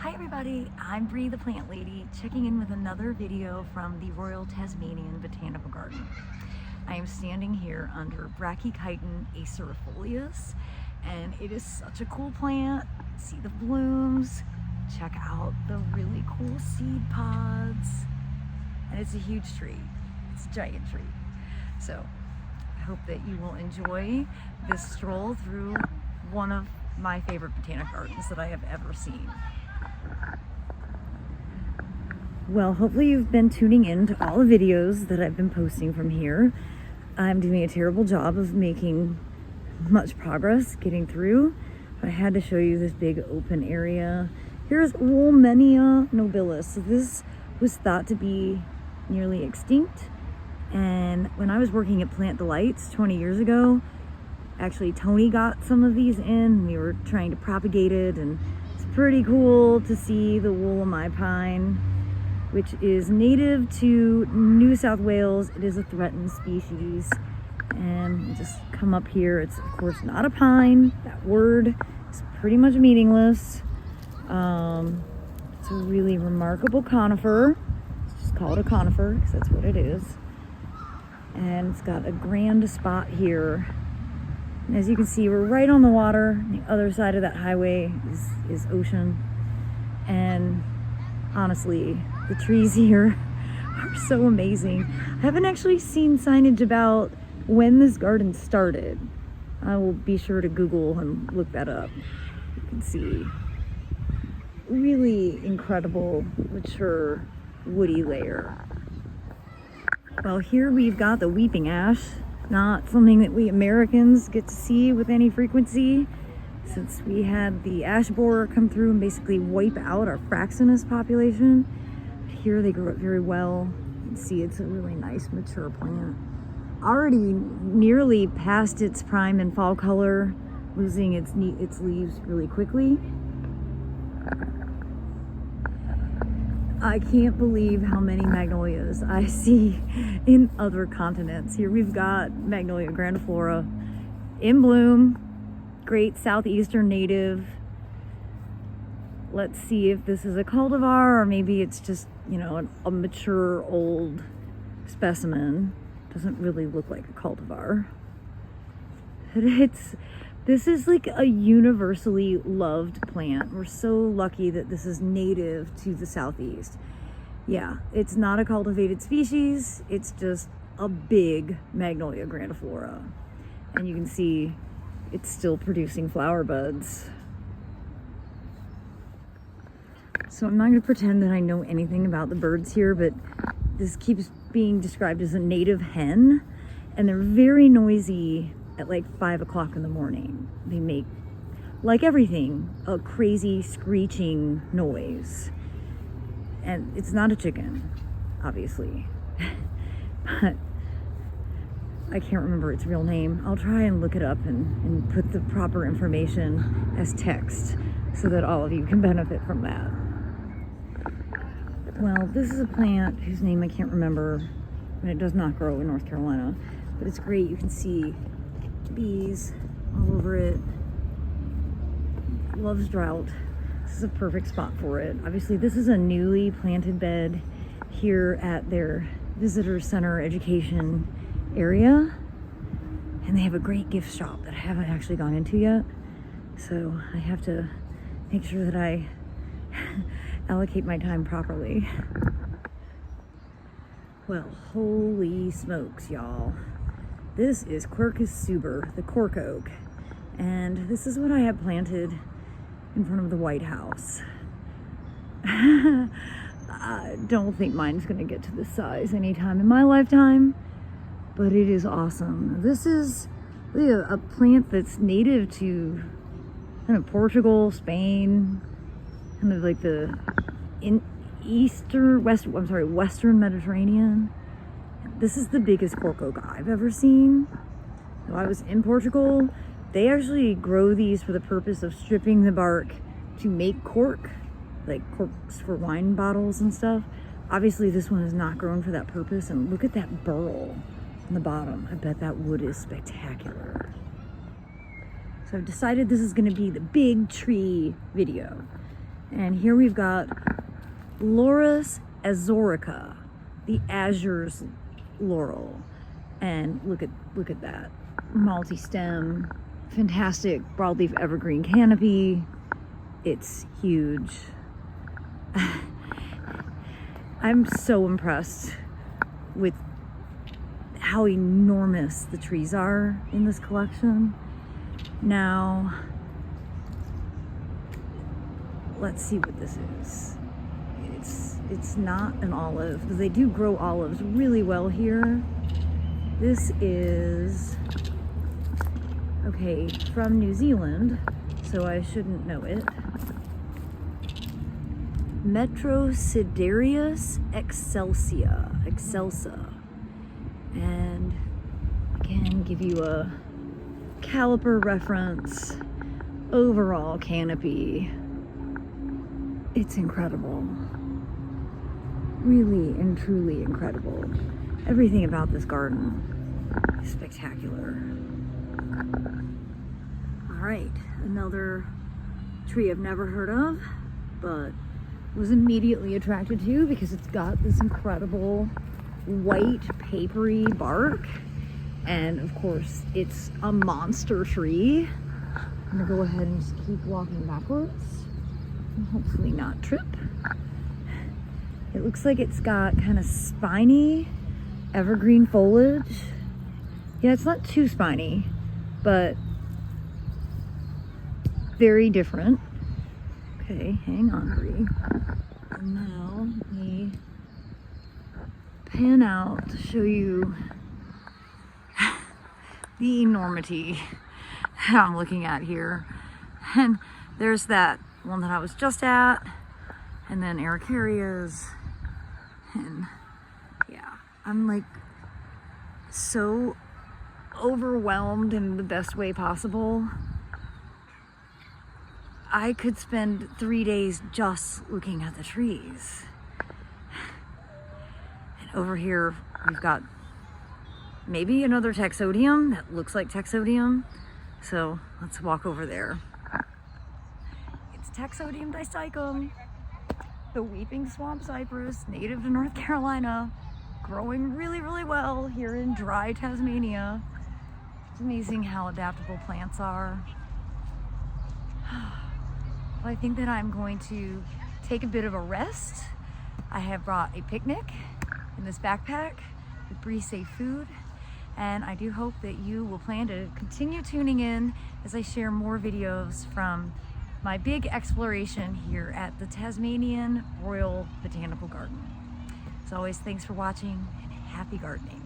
Hi everybody, I'm Bree the Plant Lady, checking in with another video from the Royal Tasmanian Botanical Garden. I am standing here under Brachychiton acerifolius, and it is such a cool plant. See the blooms, check out the really cool seed pods, and it's a huge tree. It's a giant tree. So I hope that you will enjoy this stroll through one of my favorite botanic gardens that I have ever seen. Well, hopefully you've been tuning in to all the videos that I've been posting from here. I'm doing a terrible job of making much progress getting through, but I had to show you this big open area. Here's Woolmenia nobilis. So this was thought to be nearly extinct, and when I was working at Plant Delights 20 years ago, actually Tony got some of these in. We were trying to propagate it, and it's pretty cool to see the Woolmenia pine, which is native to New South Wales. It is a threatened species. And you just come up here. It's of course not a pine. That word is pretty much meaningless. It's a really remarkable conifer. Let's just call it a conifer because that's what it is. And it's got a grand spot here. And as you can see, we're right on the water. The other side of that highway is ocean. And honestly, the trees here are so amazing. I haven't actually seen signage about when this garden started. I will be sure to Google and look that up. You can see really incredible, mature, woody layer. Well, here we've got the weeping ash, not something that we Americans get to see with any frequency, since we had the ash borer come through and basically wipe out our fraxinus population. Here they grow up very well. You can see it's a really nice mature plant. Already nearly past its prime and fall color, losing its leaves really quickly. I can't believe how many magnolias I see in other continents. Here we've got Magnolia grandiflora in bloom. Great southeastern native. Let's see if this is a cultivar or maybe it's just, you know, a mature old specimen. Doesn't really look like a cultivar. This is like a universally loved plant. We're so lucky that this is native to the southeast. Yeah, it's not a cultivated species. It's just a big Magnolia grandiflora. And you can see it's still producing flower buds. So I'm not going to pretend that I know anything about the birds here, but this keeps being described as a native hen, and they're very noisy at like 5 o'clock in the morning. They make, like everything, a crazy screeching noise. And it's not a chicken, obviously. But I can't remember its real name. I'll try and look it up and put the proper information as text so that all of you can benefit from that. Well, this is a plant whose name I can't remember, and it does not grow in North Carolina, but it's great. You can see bees all over it. It loves drought. This is a perfect spot for it. Obviously, this is a newly planted bed here at their visitor center education area, and they have a great gift shop that I haven't actually gone into yet, so I have to make sure that I allocate my time properly. Well, holy smokes, y'all. This is Quercus suber, the Cork Oak, and this is what I have planted in front of the White House. I don't think mine's gonna get to this size anytime in my lifetime, but it is awesome. This is really a plant that's native to kind of Portugal, Spain, kind of like the Western Mediterranean. This is the biggest cork oak I've ever seen. When I was in Portugal, they actually grow these for the purpose of stripping the bark to make cork, like corks for wine bottles and stuff. Obviously this one is not grown for that purpose, and look at that burl on the bottom. I bet that wood is spectacular. So I've decided this is going to be the big tree video. And here we've got Laurus azorica, the Azure Laurel. And look at that. Multi-stem, fantastic broadleaf evergreen canopy. It's huge. I'm so impressed with how enormous the trees are in this collection. Now, let's see what this is. It's not an olive, but they do grow olives really well here. This is, okay, from New Zealand, so I shouldn't know it. Metrosidarius excelsa. And again, give you a caliper reference. Overall canopy. It's incredible. Really and truly incredible. Everything about this garden is spectacular. All right, another tree I've never heard of, but was immediately attracted to because it's got this incredible white papery bark, and of course it's a monster tree. I'm gonna go ahead and just keep walking backwards and hopefully not trip. It looks like it's got kind of spiny evergreen foliage. Yeah, it's not too spiny, but very different. Okay, hang on, Bree. And now let me pan out to show you the enormity that I'm looking at here. And there's that one that I was just at, and then Araucarias, and yeah, I'm like so overwhelmed in the best way possible. I could spend 3 days just looking at the trees. And over here, we've got maybe another Taxodium that looks like Taxodium. So let's walk over there. It's Taxodium distichum, the weeping swamp cypress, native to North Carolina, growing really, really well here in dry Tasmania. It's amazing how adaptable plants are. Well, I think that I'm going to take a bit of a rest. I have brought a picnic in this backpack with Bree-safe food, and I do hope that you will plan to continue tuning in as I share more videos from my big exploration here at the Tasmanian Royal Botanical Garden. As always, thanks for watching and happy gardening.